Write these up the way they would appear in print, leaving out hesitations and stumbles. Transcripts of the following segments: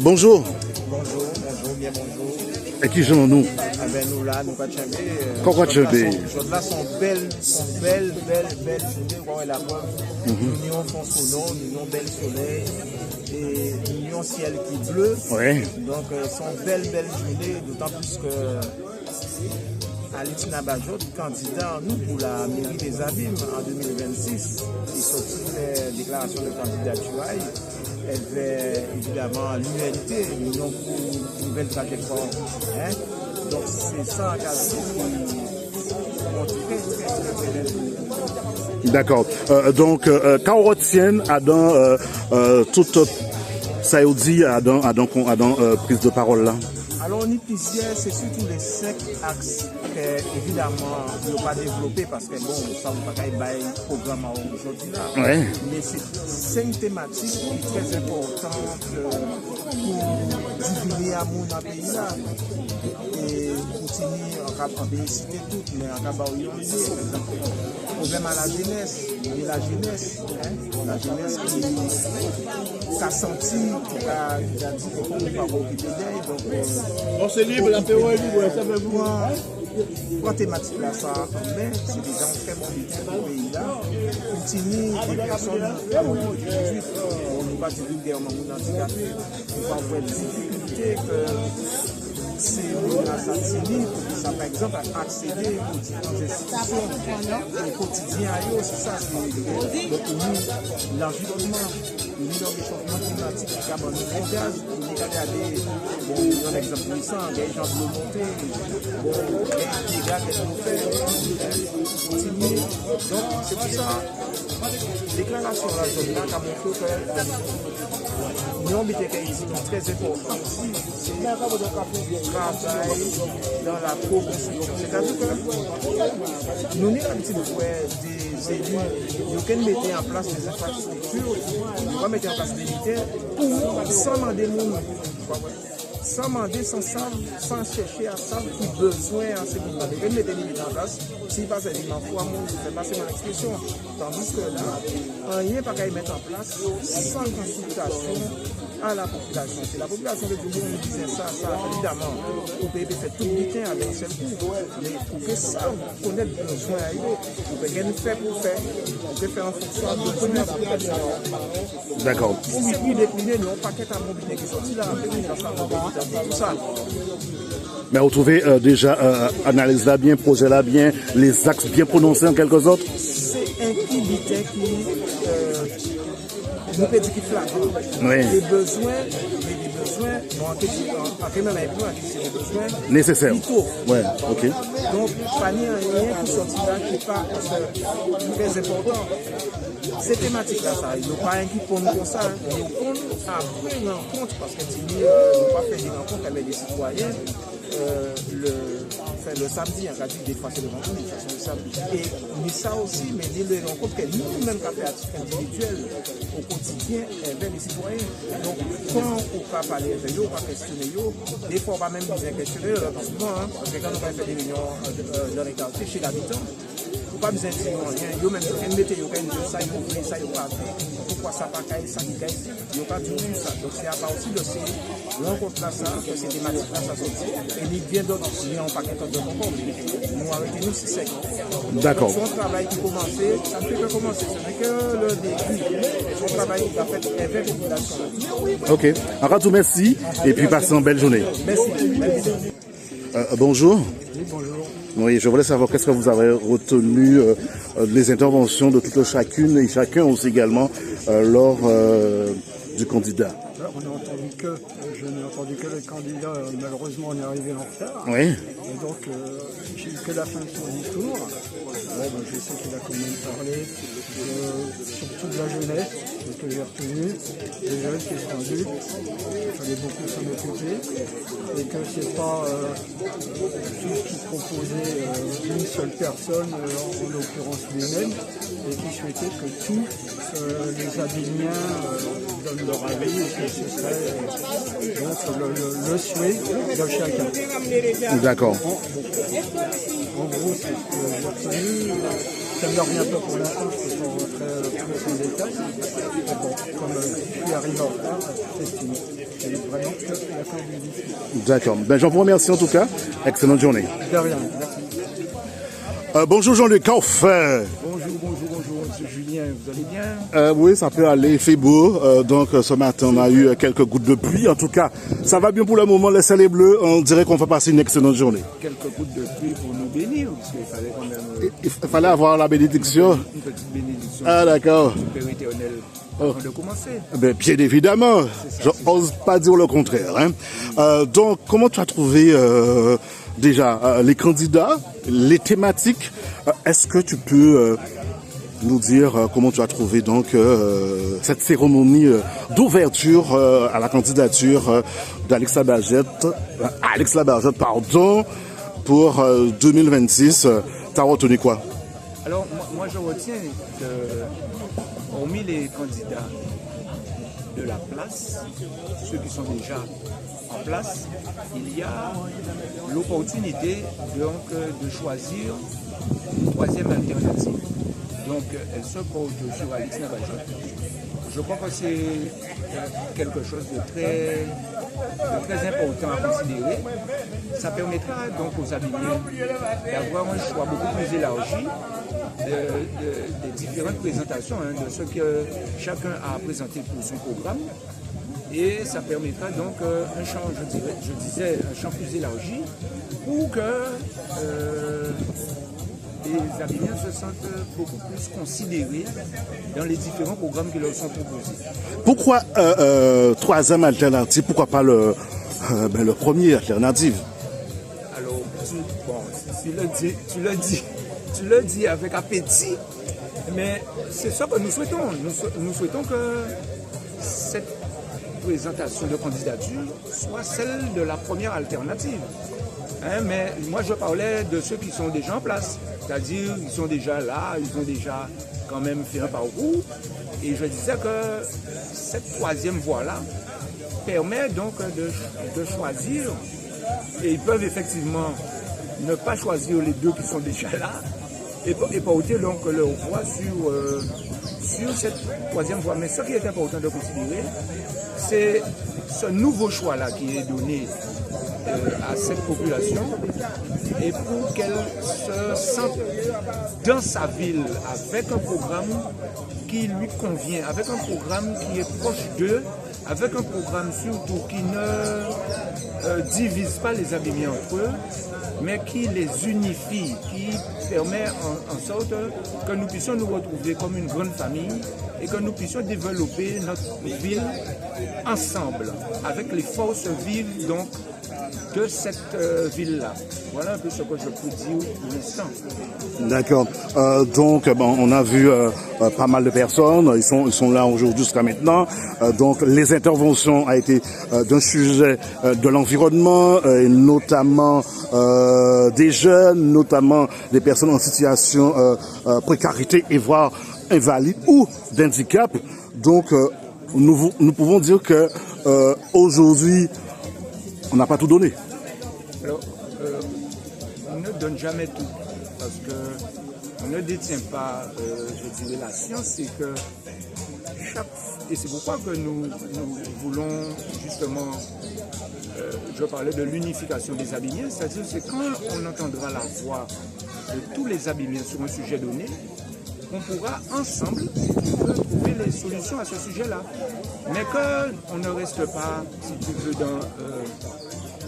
Bonjour. Bonjour, bien bonjour. Et qui sommes-nous? Ah ben nous là, nous pas de chamber. Pourquoi de chamber? Là sont belles journées, on est la preuve. Nous avons fond soleil, nous avons bel soleil et nous avons ciel qui bleu. Oui. Donc sont belles journées, d'autant plus que Alitina Bajot, candidat nous pour la mairie des Abîmes en 2026, qui sortit les déclarations de candidature. Elle fait évidemment l'humanité, nous avons une nouvelle trajectoire. Hein? Donc c'est ça qui montre très bien. D'accord. Donc, quand on retient dans toute ça dit à prise de parole là. Alors, on y plusieurs, c'est surtout les 5 axes que, évidemment, ne pas développer parce que, bon, ça ne va pas être un programme aujourd'hui là. Ouais. Mais c'est 5 thématiques qui sont très importantes pour diviner amour dans le pays là. Et continuer en bénéficier toutes, mais en cas de problème à la jeunesse, et la jeunesse, hein? La jeunesse qui a senti, qui a dit qu'on ne peut pas occuper d'elle. Donc, on se libre, la PO est libre, ça veut vous. Trois thématiques là, ça en main, c'est des gens très bons dans le pays là. Continue des personnes en 2018, on ne va pas divulguer un moment d'handicapé, on va avoir des difficultés que c'est une ça par exemple à accéder aux différentes institutions au quotidien c'est ça donc nous l'environnement le réchauffement climatique qui a un nouveau gaz on est regardé bon un exemple puissant des gens de l'eau montée des gars qui ont fait continuer donc c'est pour ça déclaration de la zone là qui a montré que nous avons été très important aussi c'est travail dans la co-construction. C'est-à-dire que nous n'avons pas l'habitude de faire des élus qui mettent en place des infrastructures, nous va mettre en place des militaires pour sans demander sans demander, sans chercher à savoir qui besoin en ce moment. Ils mettent des limites en place. S'il passe des limites en foi, je fais passer mon expression. Tandis que là, rien pas qu'à y mettre en place sans consultation à la population. C'est la population de Djoubou qui disait ça, évidemment, pour payer fait tout le temps avec un seul coup. Mais pour que ça, connaître le besoin arriver, pour que rien faire pour faire, on peut faire en fonction de première population. D'accord. Si c'est plus décliné, nous, on paquet à mobilité qui est sorti là, tout ça. Mais vous trouvez déjà analyse là bien, projet là bien, les axes bien prononcés en quelque sorte? C'est un bulletin qui nous peut dire qu'il flatte. Oui. Les besoins, en c'est des besoins nécessaires. Ouais, ok. Donc, pas ni rien qui sortit là qui pas très important. Ces thématiques-là, ça, ils n'ont pas un qui prennent comme ça. Ils prennent après une rencontre parce que nous n'avons pas fait des rencontres avec des citoyens. Le samedi, on a dit des fois c'est le vendredi, le samedi. Et mais ça aussi, mais les rencontres que nous-mêmes avons fait à titre individuel au quotidien avec les citoyens. Donc, quand on va parler avec eux, on va questionner eux, des fois on va même bien questionner parce que quand on va faire des réunions dans les quartiers chez l'habitant, pas besoin de dire rien. Yo même quand mettez yo quand ça il faut ça il pas pourquoi ça pas caille ça qui caille yo pas du tout ça. Donc c'est à part aussi de ces rencontres là ça que c'est des matières là ça sorti et il bien d'autres il y a un paquet de concours. Nous arrêtez nous c'est sec. D'accord. Son travail qui commençait, ça ne fait que commencer, ce n'est que le début. Son travail qui va faire avec la population. Ok. Alors tout merci et puis passez une belle journée. Merci. Bonjour. Oui, bonjour. Oui, je voulais savoir qu'est-ce que vous avez retenu les interventions de toutes chacune et chacun aussi également lors du candidat. On a entendu je n'ai entendu que le candidat, malheureusement on est arrivé en retard. Oui. Et donc j'ai eu que la fin de son discours. Je sais qu'il a quand même parlé surtout de la jeunesse, ce que j'ai retenu, des jeunes qui sont adultes, il fallait beaucoup s'en occuper, et que c'est pas tout ce qui proposait une seule personne, en l'occurrence lui-même, et qui souhaitait que tous les Avigniens donnent leur avis et que ce serait donc le souhait de chacun. D'accord. En gros, c'est ce que j'ai retenu. Ça ne me revient pas pour l'instant, je peux pas rentrer plus en détail. Mais bon, comme je suis arrivé en retard, c'est fini. vraiment tout à fait d'accord avec vous. D'accord. Ben, je vous remercie en tout cas. Excellente journée. De rien, merci. Bonjour Jean-Luc Kauf. Bonjour, monsieur Julien, vous allez bien? Oui, ça peut aller, il fait beau. Donc ce matin, on a eu quelques gouttes de pluie. En tout cas, ça va bien pour le moment. Laissez les bleus. On dirait qu'on va passer une excellente journée. Quelques gouttes de pluie pour nous bénir, parce qu'il fallait quand même Il fallait avoir la bénédiction. une petite bénédiction. Ah, d'accord. Du Père éternel avant de commencer. Ben, bien évidemment. Je n'ose pas dire le contraire. Hein. Donc, comment tu as trouvé déjà les candidats, les thématiques? Est-ce que tu peux nous dire comment tu as trouvé donc cette cérémonie d'ouverture à la candidature d'Alex Labergette, pour 2026? T'as retenu quoi? Alors, moi je retiens que, hormis les candidats de la place, ceux qui sont déjà en place, il y a l'opportunité donc de choisir une troisième alternative. Donc, elle se porte sur Alex Labergette. Je crois que c'est quelque chose de très important à considérer. Ça permettra donc aux abîmiens d'avoir un choix beaucoup plus élargi des différentes présentations, de ce que chacun a présenté pour son programme. Et ça permettra donc un champ, je disais, un champ plus élargi pour que les abîmiens se sentent beaucoup plus considérés dans les différents programmes qui leur sont proposés. Pourquoi troisième alternative? Pourquoi pas le premier alternative? Alors, tu le dis avec appétit, mais c'est ça que nous souhaitons. Nous souhaitons que cette présentation de candidature soit celle de la première alternative. Mais moi, je parlais de ceux qui sont déjà en place. C'est-à-dire, ils sont déjà là, ils ont déjà quand même fait un parcours. Et je disais que cette troisième voie-là permet donc de choisir. Et ils peuvent effectivement ne pas choisir les deux qui sont déjà là et porter donc leur voix sur cette troisième voie. Mais ce qui est important de considérer, c'est ce nouveau choix-là qui est donné à cette population et pour qu'elle se sente dans sa ville avec un programme qui lui convient, avec un programme qui est proche d'eux, avec un programme surtout qui ne divise pas les abîmiens entre eux, mais qui les unifie, qui permet en sorte que nous puissions nous retrouver comme une grande famille et que nous puissions développer notre ville ensemble, avec les forces vives donc de cette ville-là. Voilà un peu ce que je peux dire pour l'instant. D'accord. Donc, on a vu pas mal de personnes. Ils sont là aujourd'hui jusqu'à maintenant. Donc, les interventions ont été d'un sujet de l'environnement, et notamment des jeunes, notamment des personnes en situation précarité et voire invalides ou d'handicap. Donc, nous pouvons dire que aujourd'hui, on n'a pas tout donné. Alors, on ne donne jamais tout, parce qu'on ne détient pas, je dirais, la science, c'est que et c'est pourquoi que nous voulons justement, je parlais de l'unification des abîmiens, c'est-à-dire c'est quand on entendra la voix de tous les abîmiens sur un sujet donné, on pourra ensemble trouver les solutions à ce sujet-là. Mais qu'on ne reste pas, si tu veux,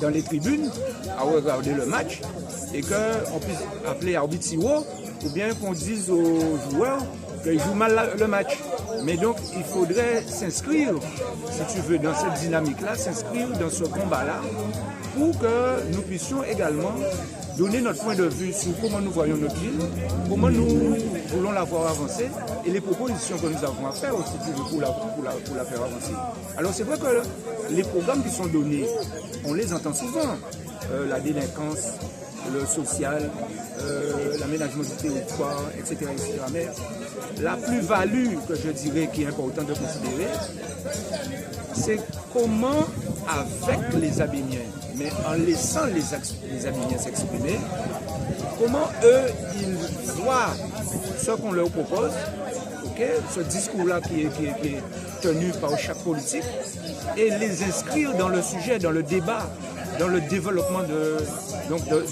dans les tribunes à regarder le match et qu'on puisse appeler arbitre Siwo ou bien qu'on dise aux joueurs qu'ils jouent mal le match. Mais donc, il faudrait s'inscrire, si tu veux, dans cette dynamique-là, s'inscrire dans ce combat-là pour que nous puissions également donner notre point de vue sur comment nous voyons notre ville, comment nous voulons la voir avancer et les propositions que nous avons à faire aussi pour la faire avancer. Alors c'est vrai que les programmes qui sont donnés, on les entend souvent, la délinquance, le social, l'aménagement du territoire, etc., etc. Mais la plus-value que je dirais qui est importante de considérer, c'est comment, avec les abîmiens, mais en laissant les abîmiens s'exprimer, comment eux, ils voient ce qu'on leur propose, ce discours-là qui est tenu par chaque politique, et les inscrire dans le sujet, dans le débat, dans le développement de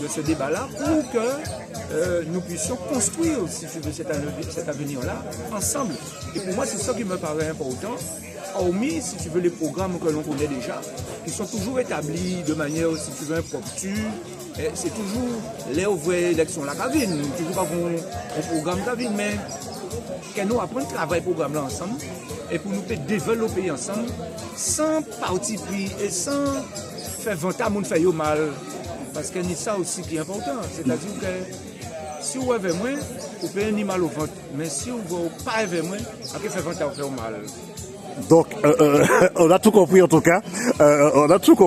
ce débat-là, pour que nous puissions construire, si tu veux, cet avenir-là, ensemble. Et pour moi, c'est ça qui me paraît important, hormis, si tu veux, les programmes que l'on connaît déjà, qui sont toujours établis de manière, si tu veux, impromptue. C'est toujours les vraies élections la cabine, toujours pas un programme cabine, mais que nous apprenons à travailler programme là ensemble et pour nous développer ensemble sans parti pris et sans faire vanter à monde faire mal, parce que c'est ça aussi qui est important, c'est-à-dire que si vous avez moins, vous pouvez un mal au ventre, mais si vous n'avez pas avec moins, vous pouvez faire vanter à faire mal. Donc, on a tout compris en tout cas. On a tout compris.